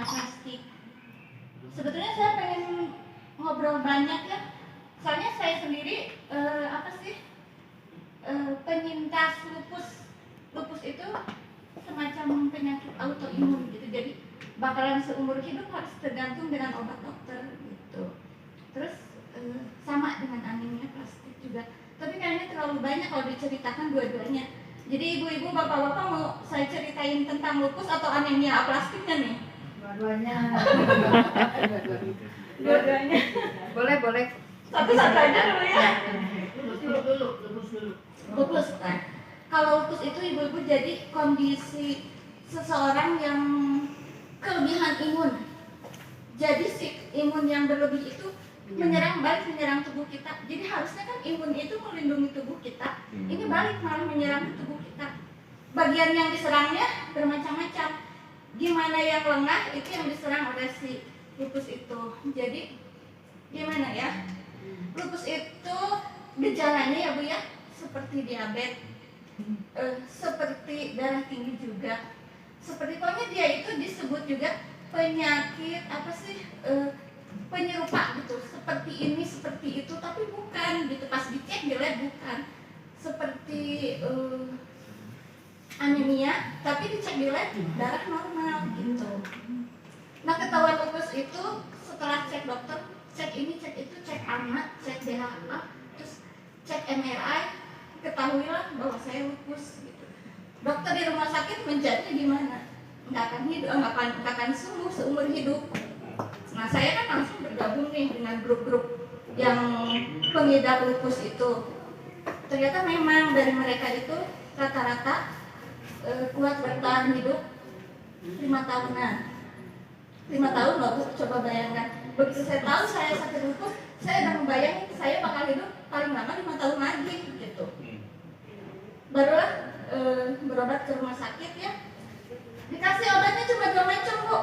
plastik. Sebetulnya saya pengen ngobrol banyak ya, soalnya saya sendiri penyintas lupus. Lupus itu semacam penyakit autoimun gitu, jadi bakalan seumur hidup harus tergantung dengan obat dokter gitu. Terus sama dengan anemia plastik juga, tapi kayaknya terlalu banyak kalau diceritakan dua-duanya. Jadi ibu-ibu, bapak-bapak mau saya ceritain tentang lupus atau anemia aplastiknya nih? Dua-duanya. Dua-duanya. Boleh. Satu-satu aja dulu ya. Lupus dulu. Lupus. Nah, kalau lupus itu ibu-ibu jadi kondisi seseorang yang kelebihan imun. Jadi si imun yang berlebih itu menyerang tubuh kita. Jadi harusnya kan imun itu melindungi tubuh kita. Ini balik malah menyerang tubuh kita. Bagian yang diserangnya bermacam-macam. Gimana yang lengah itu yang diserang oleh si lupus itu. Jadi gimana ya? Lupus itu gejalanya ya Bu ya, seperti diabetes, seperti darah tinggi juga. Seperti pokoknya dia itu disebut juga penyakit penyerupa gitu, seperti ini seperti itu, tapi bukan gitu. Pas dicek di lab bukan seperti anemia, tapi dicek di lab darah normal gitu. Nah, ketahuan lupus itu setelah cek dokter, cek ini cek itu, cek anak, cek DHA, terus cek MRI, ketahuilah bahwa saya lupus gitu. Dokter di rumah sakit menjadinya gimana? Nggak akan sembuh seumur hidup. Nah, saya kan langsung bergabung nih dengan grup-grup yang pengidap lupus itu. Ternyata memang dari mereka itu rata-rata kuat bertahan hidup 5 tahunan. 5 tahun loh Bu, coba bayangkan. Begitu saya tahu saya sakit lupus, saya udah membayangkan saya bakal hidup paling lama 5 tahun lagi gitu. Barulah berobat ke rumah sakit ya. Dikasih obatnya cuma 2 macam Bu.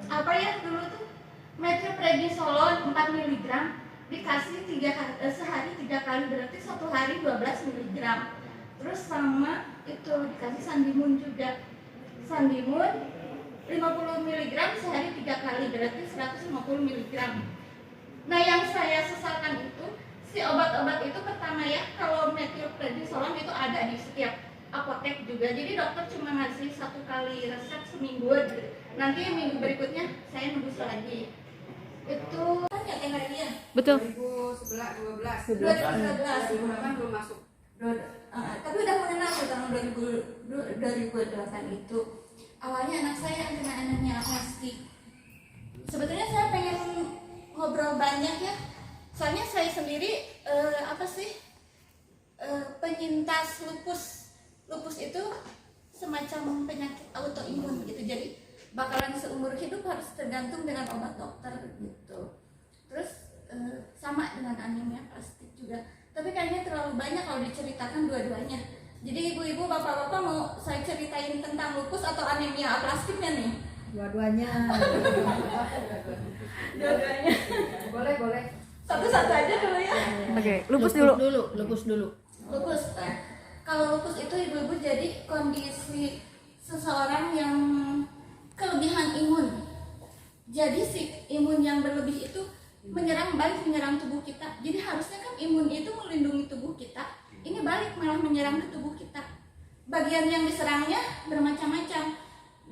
Apa ya dulu tuh? Methylprednisolone 4 mg dikasih sehari 3 kali, berarti 1 hari 12 mg. Terus sama itu dikasih Sandimun juga. Sandimun 50 mg sehari 3 kali, berarti 150 mg. Nah, yang saya sesalkan itu si obat-obat itu pertama ya, kalau methylprednisolone itu ada di setiap apotek juga. Jadi dokter cuma ngasih 1 kali resep seminggu gitu. Nanti minggu berikutnya saya nebus lagi. Itu kan ya tengah dia. Betul. 2011 belum masuk. Tapi udah mengenal tahun 2008 itu. Awalnya anak saya yang kena anemia aplastik. Sebetulnya saya pengen ngobrol banyak ya. Soalnya saya sendiri penyintas lupus. Lupus itu semacam penyakit autoimun gitu. Jadi bakalan seumur hidup harus tergantung dengan obat dokter gitu. Terus sama dengan anemia plastik juga. Tapi kayaknya terlalu banyak kalau diceritakan dua-duanya. Jadi ibu-ibu, bapak-bapak mau saya ceritain tentang lupus atau anemia aplastiknya nih? Dua-duanya. Dua-duanya. Boleh. Satu-satu aja dulu ya. Oke, lupus dulu. Lupus. Nah, kalau lupus itu ibu-ibu jadi kondisi seseorang yang kelebihan imun. Jadi si imun yang berlebih itu menyerang tubuh kita. Jadi harusnya kan imun itu melindungi tubuh kita. Ini balik malah menyerang ke tubuh kita. Bagian yang diserangnya bermacam-macam.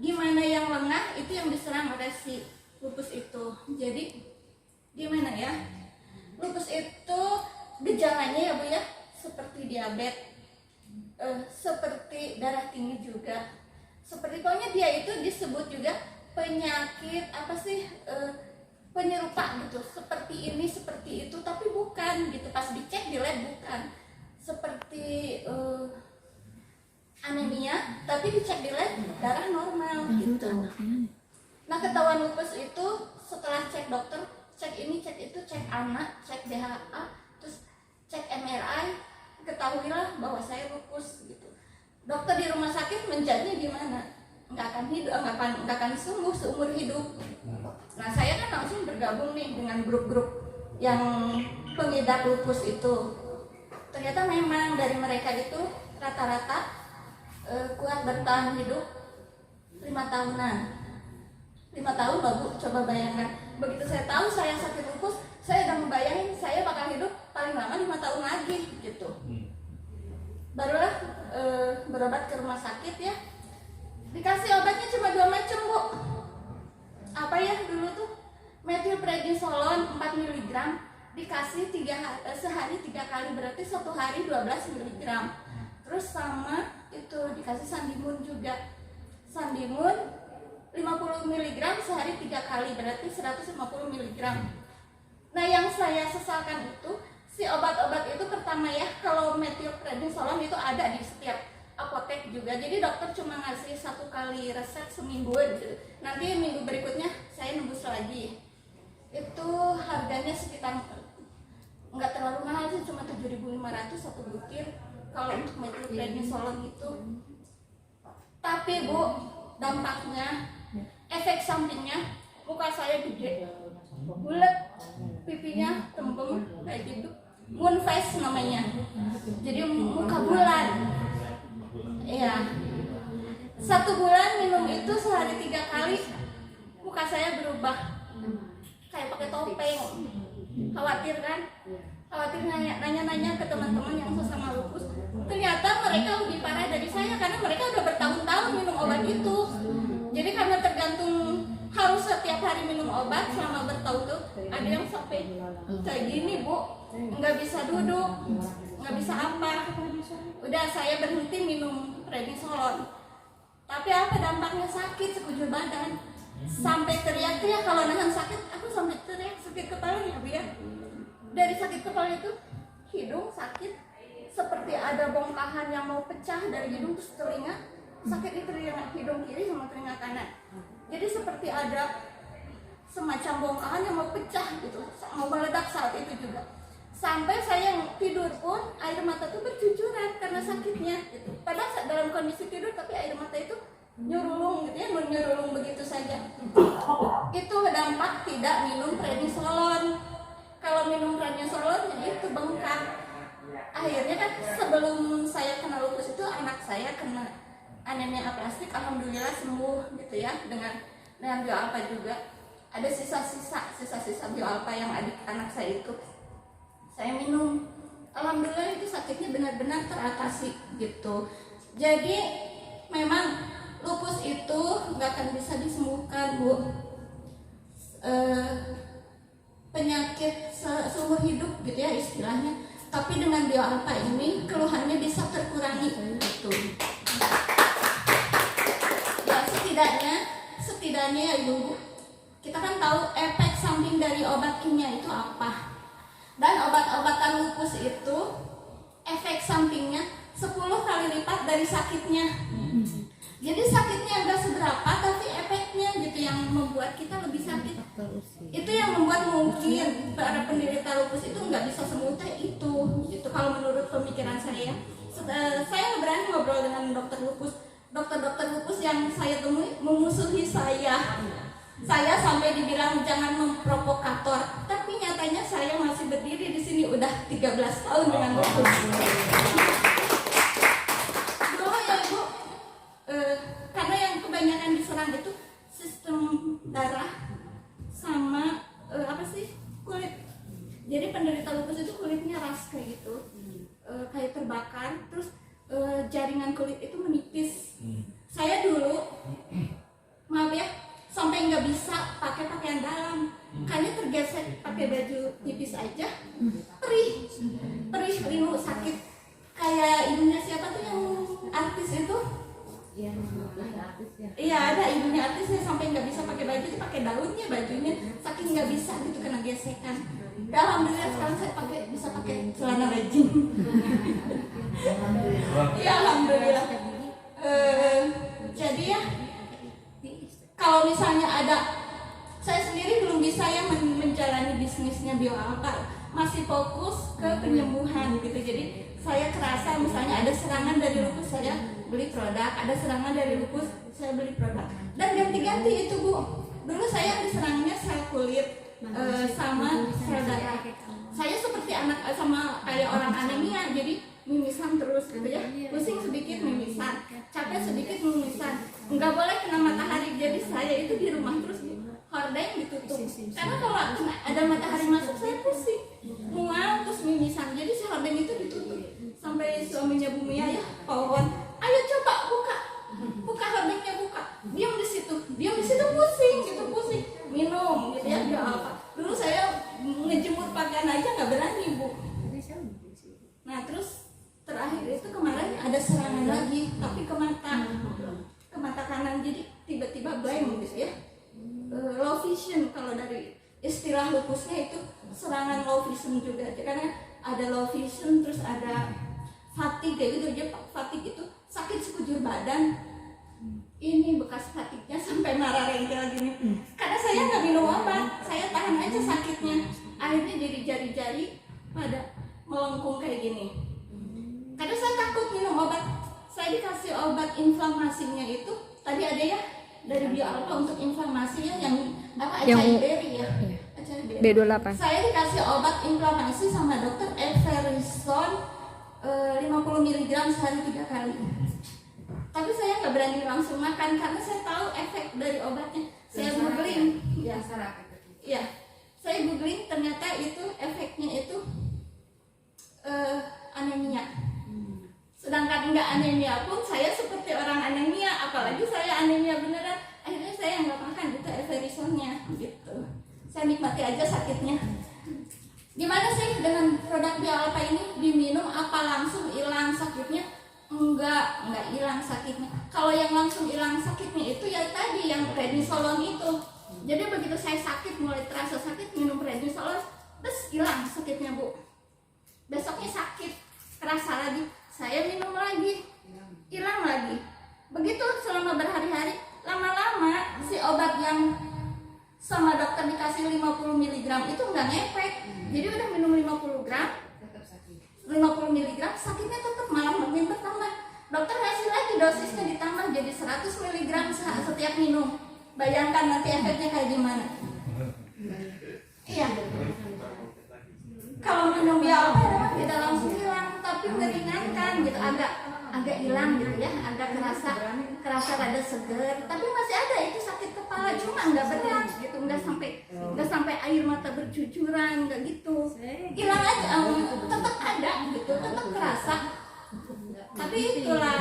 Gimana yang lengah itu yang diserang oleh si lupus itu. Jadi gimana ya? Lupus itu gejalanya ya Bu ya, seperti diabetes, seperti darah tinggi juga. Seperti pokoknya dia itu disebut juga penyakit penyerupa gitu, seperti ini seperti itu, tapi bukan gitu. Pas dicek di lab bukan seperti anemia, tapi dicek di lab darah normal gitu. Nah, ketahuan lupus itu setelah cek dokter, cek ini cek itu, cek anak, cek DHA, terus cek MRI, ketahuilah bahwa saya lupus gitu. Dokter di rumah sakit menjadinya gimana? Nggak akan sembuh seumur hidup. Nah, saya kan langsung bergabung nih dengan grup-grup yang pengidap lupus itu. Ternyata memang dari mereka itu rata-rata kuat bertahan hidup 5 tahunan. tahu nggak Bu? Coba bayangkan. Begitu saya tahu saya sakit lupus, saya udah membayangin saya bakal hidup paling lama 5 tahun lagi gitu. Barulah berobat ke rumah sakit ya. Dikasih obatnya cuma 2 macam Bu. Apa ya dulu tuh? Methylprednisolone 4 mg dikasih sehari 3 kali, berarti 1 hari 12 mg. Terus sama itu dikasih Sandimun juga. Sandimun 50 mg sehari 3 kali, berarti 150 mg. Nah yang saya sesalkan itu si obat-obat itu pertama ya, kalau methylprednisolone itu ada di setiap apotek juga, jadi dokter cuma ngasih 1 kali resep seminggu gitu. Nanti minggu berikutnya saya nembus lagi. Itu harganya sekitar nggak terlalu mahal sih, cuma 7.500 1 butir kalau untuk methylprednisolone itu. Tapi Bu, dampaknya, efek sampingnya, muka saya gede, bulat, pipinya tembem kayak gitu, moon face namanya, jadi muka bulan. Iya, 1 bulan minum itu sehari 3 kali, muka saya berubah kayak pakai topeng. Khawatir kan? Khawatir nanya-nanya ke teman-teman yang sesama lupus. Ternyata mereka lebih parah dari saya karena mereka udah bertahun-tahun minum obat itu. Jadi karena tergantung harus setiap hari minum obat selama bertahun-tahun, ada yang sampai kayak gini Bu, nggak bisa duduk, nggak bisa apa. Udah saya berhenti minum prednisolone. Tapi apa dampaknya? Sakit sekujur badan. Sampai teriak-teriak kalau nahan sakit, aku sampai teriak sakit kepala ya Bu ya. Dari sakit kepala itu hidung sakit, seperti ada bongkahan yang mau pecah dari hidung, terus telinga sakit di telinga hidung kiri sama telinga kanan. Jadi seperti ada semacam bongkahan yang mau pecah gitu, mau meledak saat itu juga. Sampai saya tidur pun air mata tuh bercucuran karena sakitnya gitu. Padahal dalam kondisi tidur tapi air mata itu nyurulung gitu ya, nyurulung begitu saja. Itu dampak tidak minum prednisolone. Kalau minum prednisolone jadi itu bengkak. Akhirnya kan sebelum saya kena lupus itu anak saya kena anemia aplastik, alhamdulillah sembuh gitu ya, dengan bioalpa juga. Ada sisa-sisa bioalpa yang anak saya itu saya minum, alhamdulillah itu sakitnya benar-benar teratasi gitu. Jadi memang lupus itu nggak akan bisa disembuhkan Bu. Penyakit seumur hidup gitu ya istilahnya. Tapi dengan bioalpa ini keluhannya bisa terkurangi gitu. Ya setidaknya ya Ibu, kita kan tahu efek samping dari obat kimia itu apa. Dan obat-obatan lupus itu efek sampingnya 10 kali lipat dari sakitnya. Jadi sakitnya enggak seberapa, tapi efeknya gitu yang membuat kita lebih sakit. Itu yang membuat mungkin para penderita lupus itu nggak bisa sembuh itu. Gitu kalau menurut pemikiran saya. Saya berani ngobrol dengan dokter lupus. Dokter-dokter lupus yang saya temui memusuhi saya. Saya sampai dibilang jangan memprovokator, tapi nyatanya saya masih berdiri di sini udah 13 tahun dengan lupus. Dulu ya Ibu, karena yang kebanyakan diserang itu sistem darah sama kulit. Jadi penderita lupus itu kulitnya ras kayak gitu, kayak terbakar, terus jaringan kulit itu menipis. Saya dulu, maaf ya, sampai nggak bisa pakai pakaian dalam, karena tergesek pakai baju tipis aja, perih linu sakit. Kayak ibunya siapa tuh yang artis itu? Iya ada ibunya artis yang sampai nggak bisa pakai baju, itu pakai daunnya bajunya, saking nggak bisa gitu kena gesekan. Ya, alhamdulillah sekarang saya bisa pakai celana legging. Ya alhamdulillah. Jadi ya, kalau misalnya ada, saya sendiri belum bisa ya menjalani bisnisnya bioalpa, masih fokus ke penyembuhan gitu. Jadi saya kerasa misalnya ada serangan dari lupus, saya beli produk, ada serangan dari lupus, saya beli produk, dan ganti-ganti itu Bu. Dulu saya diserangnya sel kulit sama sel darah. Saya seperti anak sama kayak orang anemia, jadi mimisan terus gitu ya, pusing sedikit mimisan, capek sedikit mimisan, nggak boleh kena matahari. Jadi saya itu di rumah terus Karena kalau ada matahari masuk saya pusing, mual terus mimisan. Jadi si hordeng itu ditutup. Sampai suaminya Bu Mia ya, Pak Wawan, ayo coba buka hordengnya, buka. Diam di situ pusing gitu, pusing. Minum gitu ya, dia apa? Dulu saya ngejemur pakaian aja nggak berani Bu. Nah terus terakhir itu kemarin ada serangan lagi, tapi ke mata kanan, jadi tiba-tiba blank gitu ya. Low vision, kalau dari istilah lupusnya itu serangan low vision juga, karena ada low vision terus ada fatigue kayak gitu aja. Fatigue itu sakit sekujur badan. Ini bekas fatignya sampai marah rengkel gini. Karena saya nggak minum obat, saya tahan aja sakitnya. Akhirnya jadi jari-jari pada melengkung kayak gini. Karena saya takut minum obat. Saya dikasih obat inflamasinya itu tadi ada ya dari Bioalpha untuk inflamasi ya, yang apa, acai berry ya. B28. Saya dikasih obat inflamasi sama dokter Everison 50 mg sehari 3 kali. Tapi saya nggak berani langsung makan karena saya tahu efek dari obatnya. Saya googling, ya, saya googling ternyata itu efeknya itu anemia. Sedangkan nggak anemia pun saya seperti orang anemia, apalagi saya anemia beneran. Akhirnya saya nggak makan itu Everisonnya gitu. Saya nikmati aja sakitnya. Gimana sih dengan produk Bioalpha ini? Diminum apa langsung hilang sakitnya? Enggak hilang sakitnya. Kalau yang langsung hilang sakitnya itu ya tadi yang prednisolon itu. Jadi begitu saya sakit, mulai terasa sakit, minum prednisolon, terus hilang sakitnya Bu. Besoknya sakit, terasa lagi, saya minum lagi, hilang lagi. Begitu selama berhari-hari. Lama-lama si obat yang sama dokter dikasih 50 mg itu nggak ngefek. Jadi udah minum 50 gram, 50 mg sakitnya tetap malah makin bertambah. Dokter ngasih lagi dosisnya ditambah jadi 100 mg setiap minum. Bayangkan nanti efeknya kayak gimana. Iya. Kalau minum Bioalpha memang tidak langsung hilang, tapi meringankan gitu, agak hilang gitu ya, agak kerasa rada seger, tapi masih ada itu sakit kepala, cuma nggak berat gitu, nggak sampai air mata bercucuran, nggak gitu, hilang aja, tetap ada gitu, tetap kerasa. Tapi itulah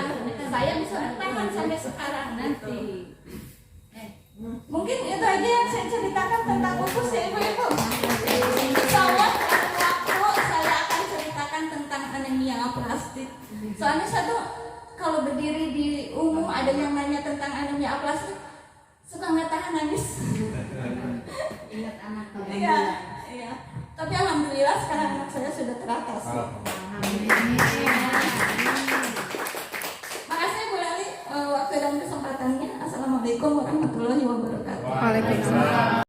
saya bisa bertahan sampai sekarang nanti. Mungkin itu aja yang saya ceritakan tentang lupus ya ibu-ibu. Insyaallah waktu saya akan ceritakan tentang anemia aplastik. Soalnya saya tuh kalau berdiri di umum ada yang nanya tentang anemia aplastik, suka nggak tahan nangis. Ingat anak kamu. Iya. Tapi alhamdulillah sekarang anak saya sudah teratasi. Makasih Bu Lali waktu dan kesempatannya. Assalamualaikum warahmatullahi wabarakatuh. Waalaikumsalam.